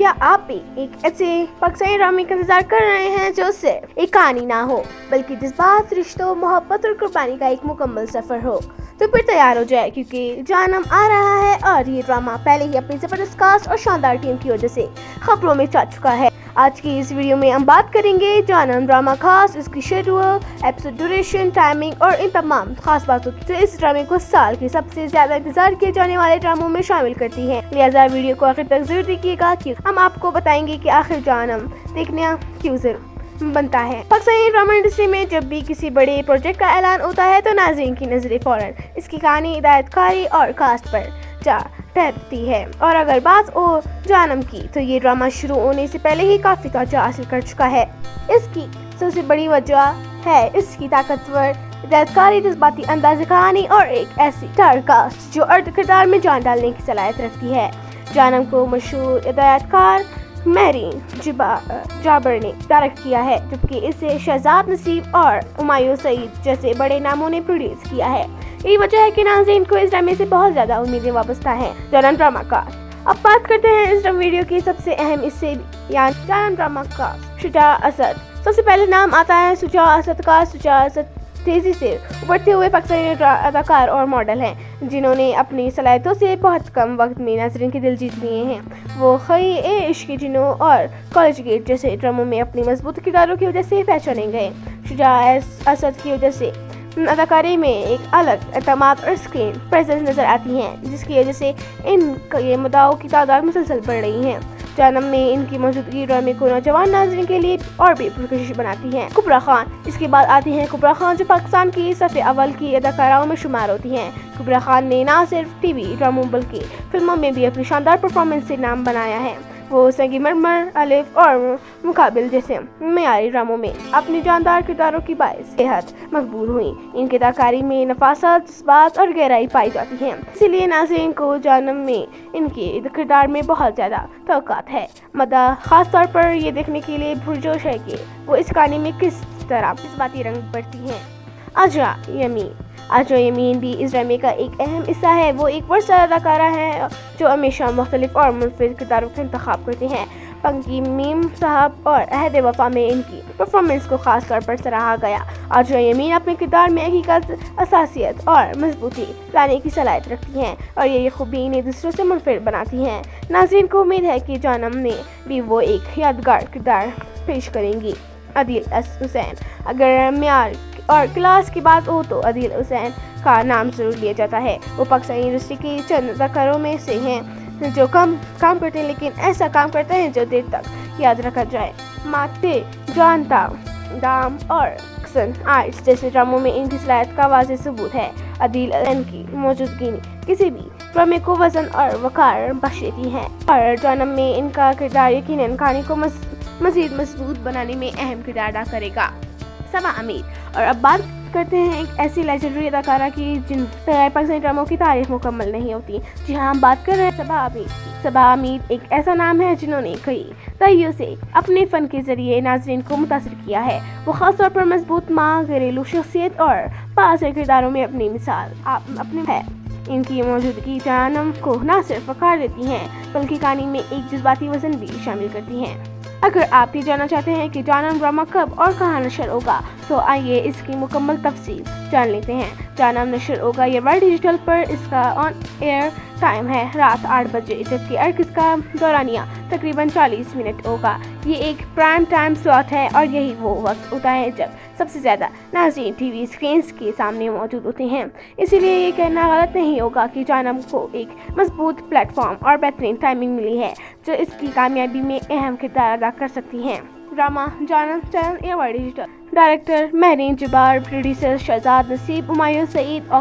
کیا آپ بھی ایک ایسے پاکستانی ڈرامے کا انتظار کر رہے ہیں جو صرف ایک کہانی نہ ہو بلکہ جذبات، رشتوں، محبت اور قربانی کا ایک مکمل سفر ہو؟ تو پھر تیار ہو جائے کیونکہ جانم آ رہا ہے اور یہ ڈرامہ پہلے ہی اپنی زبردست کاسٹ اور شاندار ٹیم کی وجہ سے خبروں میں چھا چکا ہے۔ آج کی اس ویڈیو میں ہم بات کریں گے جانم ڈرامہ خاص، اس کی شیڈول، ایپیسوڈ ڈیوریشن، ٹائمنگ اور ان تمام خاص باتوں جو اس ڈرامے کو سال کے سب سے زیادہ انتظار کیے جانے والے ڈراموں میں شامل کرتی ہیں۔ لہٰذا ویڈیو کو آخر تک ضرور دیکھیے گا کہ ہم آپ کو بتائیں گے کہ آخر جانم دیکھنا کیوں ضرور بنتا ہے۔ پاکستانی ڈرامہ انڈسٹری میں جب بھی کسی بڑے پروجیکٹ کا اعلان ہوتا ہے تو ناظرین کی نظریں فوراً اس کی کہانی، ہدایت کاری اور کاسٹ پر جا ٹھہرتی ہے، اور اگر بات ہو جانم کی تو یہ ڈرامہ شروع ہونے سے پہلے ہی کافی توجہ حاصل کر چکا ہے۔ اس کی سب سے بڑی وجہ ہے اس کی طاقتور ہدایت کاری، جذباتی انداز کہانی اور ایک ایسی اسٹار کاسٹ جو ارد کردار میں جان ڈالنے کی صلاحیت رکھتی ہے۔ جانم کو مشہور ہدایت کار مہرین جابر نے ڈائریکٹ کیا ہے، جبکہ اسے شہزاد نصیب اور ہمایوں سعید جیسے بڑے ناموں نے پروڈیوس کیا ہے۔ یہی وجہ ہے کہ ناظرین کو اس ڈرامے سے بہت زیادہ امیدیں وابستہ ہیں۔ جانم ڈرامہ کاسٹ۔ اب بات کرتے ہیں اس ویڈیو کی سب سے اہم حصے یعنی جانم ڈرامہ کاسٹ۔ شجاع اسد۔ سب سے پہلے نام آتا ہے شجاع اسد کا۔ شجاع اسد تیزی سے ابھرتے ہوئے پاکستانی اداکار اور ماڈل ہیں جنہوں نے اپنی صلاحیتوں سے بہت کم وقت میں ناظرین کے دل جیت لیے ہیں۔ وہ خی عشق کی جنوں اور کالج گیٹ جیسے ڈراموں میں اپنی مضبوط کرداروں کی وجہ سے پہچانے گئے۔ شجاع اسد کی وجہ سے اداکاری میں ایک الگ اعتماد اور اسکرین پریزنس نظر آتی ہے، جس کی وجہ سے ان کے مداحوں کی تعداد مسلسل بڑھ رہی ہے۔ جانم میں ان کی موجودگی ڈرامے کو نوجوان ناظرین کے لیے اور بھی پرکشش بناتی ہے۔ کبرا خان۔ اس کے بعد آتی ہیں کبرا خان، جو پاکستان کی صف اول کی اداکاراؤں میں شمار ہوتی ہیں۔ کبرا خان نے نہ صرف ٹی وی ڈراموں بلکہ فلموں میں بھی اپنی شاندار پرفارمنس سے نام بنایا ہے۔ وہ سنگ مرمر، الف اور مقابل جیسے معیاری ڈراموں میں اپنی جاندار کرداروں کی باعث بےحد مقبول ہوئیں۔ ان کی اداکاری میں نفاست، جذبات اور گہرائی پائی جاتی ہے، اسی لیے ناظرین کو جانم میں ان کے کردار میں بہت زیادہ توقعات ہے۔ مداح خاص طور پر یہ دیکھنے کے لیے پرجوش ہے کہ وہ اس کہانی میں کس طرح جذباتی رنگ بھرتی ہیں۔ عذرا یمین۔ عذرا یمین بھی اس ڈرامے کا ایک اہم حصہ ہے۔ وہ ایک ورثہ اداکارہ ہے جو ہمیشہ مختلف اور منفرد کرداروں کا انتخاب کرتے ہیں۔ پنکی میم صاحب اور عہد وفا میں ان کی پرفارمنس کو خاص طور پر سراہا گیا۔ عذرا یمین اپنے کردار میں حقیقت، اساسیت اور مضبوطی لانے کی صلاحیت رکھتی ہیں، اور یہ خوبی انہیں دوسروں سے منفرد بناتی ہیں۔ ناظرین کو امید ہے کہ جانم میں بھی وہ ایک یادگار کردار پیش کریں گی۔ عدیل حسین۔ اگر معیار اور کلاس کی بات ہو تو عدیل حسین کا نام ضرور لیا جاتا ہے۔ وہ پاکستانی انڈسٹری کی چند اداکاروں میں سے ہیں جو کم کام کرتے ہیں لیکن ایسا کام کرتے ہیں جو دیر تک یاد رکھا جائے۔ ماتے جانتا دام اور ایکشن آرٹس جیسے ڈراموں میں ان کی صلاحیت کا واضح ثبوت ہے۔ عدیل حسین کی موجودگی کسی بھی ڈرامے کو وزن اور وقار بخش دیتی ہے، اور جانم میں ان کا کردار یقیناً کہانی کو مزید مضبوط بنانے میں اہم کردار ادا کرے گا۔ صبا حمید۔ اور اب بات کرتے ہیں ایک ایسی لیجنڈری اداکارہ کی جن بغیر پاکستانی ڈراموں کی تاریخ مکمل نہیں ہوتی۔ جی ہاں، ہم بات کر رہے ہیں صبا حمید کی۔ صبا حمید ایک ایسا نام ہے جنہوں نے کئی دہائیوں سے اپنے فن کے ذریعے ناظرین کو متاثر کیا ہے۔ وہ خاص طور پر مضبوط ماں، گھریلو شخصیت اور بااثر کرداروں میں اپنی مثال اپنے ہے۔ ان کی موجودگی جانم کو نہ صرف وقار دیتی ہیں بلکہ کہانی میں ایک جذباتی وزن بھی شامل کرتی ہیں۔ اگر آپ یہ جاننا چاہتے ہیں کہ جانم ڈرامہ کب اور کہاں نشر ہوگا تو آئیے اس کی مکمل تفصیل جان لیتے ہیں۔ جانم نشر ہوگا یہ ورلڈ ڈیجیٹل پر۔ اس کا آن ایئر ٹائم ہے رات 8 بجے، جبکہ ارک اس کا دورانیہ تقریباً 40 منٹ ہوگا۔ یہ ایک پرائم ٹائم سلاٹ ہے اور یہی وہ وقت ہوتا ہے جب سب سے زیادہ ناظرین ٹی وی اسکرینز کے سامنے موجود ہوتے ہیں۔ اسی لیے یہ کہنا غلط نہیں ہوگا کہ جانم کو ایک مضبوط پلیٹ فارم اور بہترین ٹائمنگ ملی ہے جو اس کی کامیابی میں اہم کردار ادا کر سکتی ہیں۔ Drama Janam channel A world digital. Director Mehreen Jabbar, producer Shehzad Naseeb, Humayun سعید۔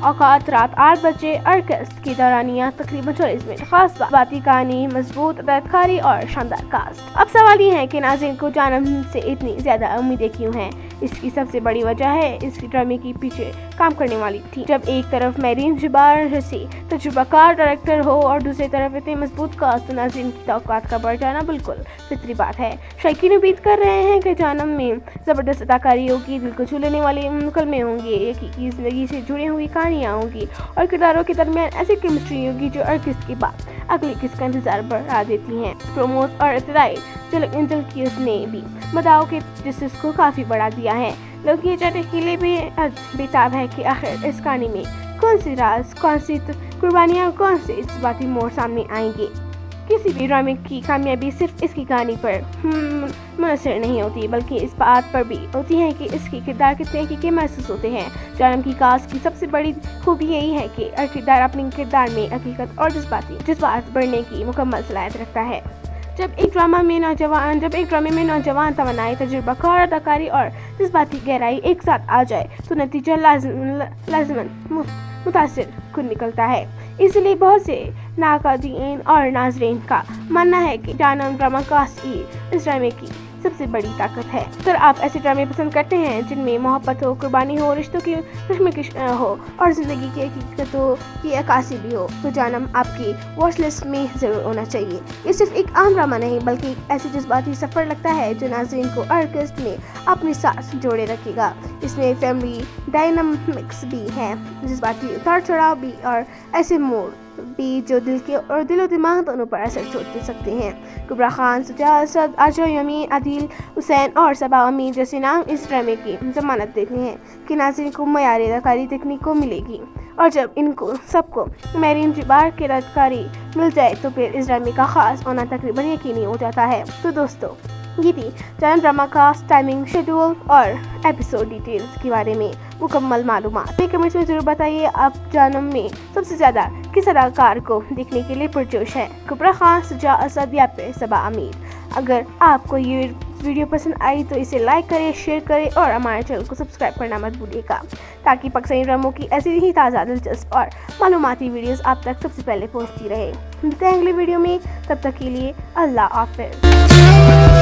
اوقات رات 8 بجے، ارکسٹ کی دورانیہ تقریباً 40 منٹ۔ خاص باتی کہانی، مضبوط ہدایت کاری اور شاندار کاسٹ۔ اب سوال یہ ہے کہ ناظرین کو جانم سے اتنی زیادہ امیدیں کیوں ہیں؟ اس کی سب سے بڑی وجہ ہے اس کی ڈرامے کی پیچھے کام کرنے والی تھی. جب ایک طرف مریم جبار جیسی تجربہ کار ڈائریکٹر ہو اور دوسری طرف اتنے مضبوط کاسٹ، تو ناظرین کی توقعات کا بڑھ جانا بالکل فطری بات ہے. شائقین امید کر رہے ہیں کہ جانم میں زبردست اداکاری ہوگی، دل کو چھو لینے والے مکالمے ہوں گے، حقیقی زندگی سے جڑی ہوئی کہانیاں ہوں گی اور کرداروں کے درمیان ایسی کیمسٹری ہوگی جو ہر قسط کے بعد اگلی قسط کا انتظار بڑھا دیتی ہیں. پروموز اور ابتدائی جھلکیوں نے بھی مداحوں کے جسس کو کافی بڑھا دیا ہے. لوگ یہ جاننے کے لیے بھی بےتاب ہے کہ آخر اس کہانی میں کون سی راز، کون سی قربانیاں اور کون سے جذباتی موڑ سامنے آئیں گے. کسی بھی ڈرامے کی کامیابی صرف اس کی کہانی پر منحصر نہیں ہوتی، بلکہ اس بات پر بھی ہوتی ہے کہ اس کے کردار کتنے حقیقی محسوس ہوتے ہیں. جانم کی کاسٹ کی سب سے بڑی خوبی یہی ہے کہ ہر کردار اپنے کردار میں حقیقت اور جذبات بڑھنے کی مکمل صلاحیت رکھتا ہے. جب ایک ڈرامے میں نوجوان توانائی، تجربہ کار اداکاری اور جذباتی گہرائی ایک ساتھ آ جائے تو نتیجہ لازماً متاثر کن نکلتا ہے. اس لیے بہت سے ناقدین اور ناظرین کا ماننا ہے کہ جانم ڈرامہ کاسٹ ہی اس ڈرامے کی سب سے بڑی طاقت ہے. اگر آپ ایسے ڈرامے پسند کرتے ہیں جن میں محبت ہو، قربانی ہو، رشتوں کی کشمکش ہو اور زندگی کی حقیقتوں کی عکاسی بھی ہو، تو جانم آپ کی واچ لسٹ میں ضرور ہونا چاہیے. یہ صرف ایک عام ڈرامہ نہیں بلکہ ایک ایسی جذباتی سفر لگتا ہے جو ناظرین کو ہر قسط میں اپنے ساتھ جوڑے رکھے گا. اس میں فیملی ڈائنامکس بھی ہے، جذباتی اتار چڑھاؤ بھی اور ایسے موڑ بھی جو دل و دماغ دونوں پر اثر چھوڑ سکتے ہیں. کبرا خان، سجا اسد، آجا یمین، عادل حسین اور صبا امیر جیسے نام اس ڈرامے کی ضمانت دیتے ہیں کہ ناظرین کو معیاری اداکاری دیکھنے کو ملے گی. اور جب ان کو سب کو مریم جبار کی اداکاری مل جائے تو پھر اس ڈرامے کا خاص ہونا تقریباً یقینی ہو جاتا ہے. تو دوستو، یہ تھی جانم ڈرامہ کاسٹ، ٹائمنگ، شیڈول اور ایپیسوڈ ڈیٹیلز کے بارے میں مکمل معلومات. کمنٹس میں ضرور بتائیے آپ جانم میں سب سے زیادہ کس اداکار کو دیکھنے کے لیے پرجوش ہیں، کبرا خان، سجا اسد یا پھر صبا امیر. اگر آپ کو یہ ویڈیو پسند آئی تو اسے لائک کریں، شیئر کریں اور ہمارے چینل کو سبسکرائب کرنا مت بھولیے گا تاکہ پاکستانی ڈراموں کی ایسی ہی تازہ، دلچسپ اور معلوماتی ویڈیوز آپ تک سب سے پہلے پہنچتی رہے. ملتے ہیں اگلی ویڈیو میں، تب تک کے لیے اللہ حافظ.